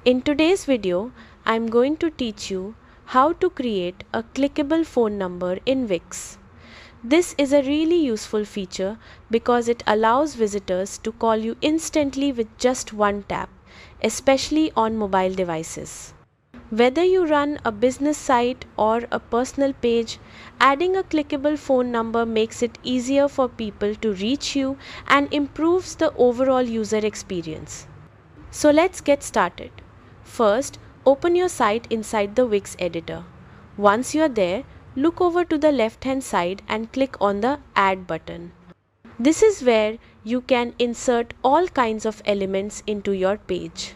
In today's video, I'm going to teach you how to create a clickable phone number in Wix. This is a really useful feature because it allows visitors to call you instantly with just one tap, especially on mobile devices. Whether you run a business site or a personal page, adding a clickable phone number makes it easier for people to reach you and improves the overall user experience. So let's get started. First, open your site inside the Wix editor. Once you are there, look over to the left hand side and click on the Add button. This is where you can insert all kinds of elements into your page.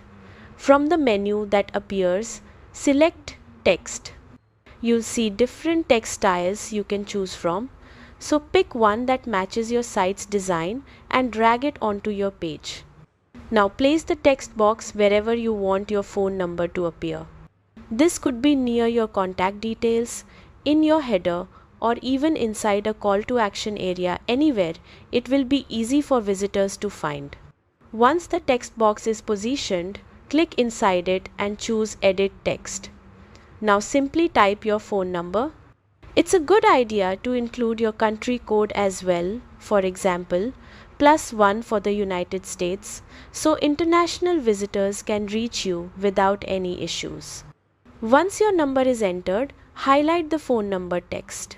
From the menu that appears, select Text. You'll see different text styles you can choose from. So pick one that matches your site's design and drag it onto your page. Now place the text box wherever you want your phone number to appear. This could be near your contact details, in your header, or even inside a call to action area. Anywhere it will be easy for visitors to find. Once the text box is positioned, click inside it and choose Edit Text. Now simply type your phone number. It's a good idea to include your country code as well, for example, +1 for the United States, so international visitors can reach you without any issues. Once your number is entered, highlight the phone number text.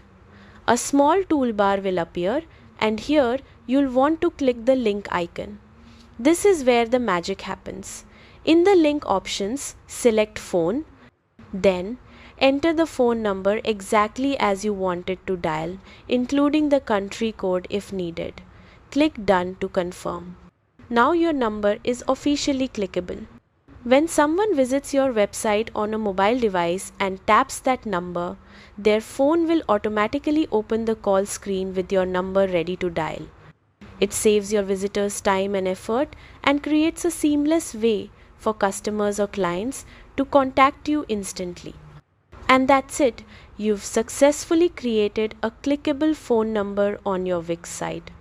A small toolbar will appear, and here you'll want to click the link icon. This is where the magic happens. In the link options, select Phone, then enter the phone number exactly as you want it to dial, including the country code if needed. Click Done to confirm. Now your number is officially clickable. When someone visits your website on a mobile device and taps that number, their phone will automatically open the call screen with your number ready to dial. It saves your visitors time and effort and creates a seamless way for customers or clients to contact you instantly. And that's it. You've successfully created a clickable phone number on your Wix site.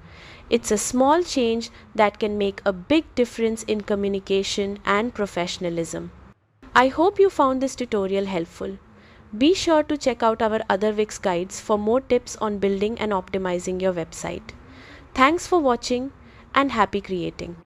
It's a small change that can make a big difference in communication and professionalism. I hope you found this tutorial helpful. Be sure to check out our other Wix guides for more tips on building and optimizing your website. Thanks for watching and happy creating.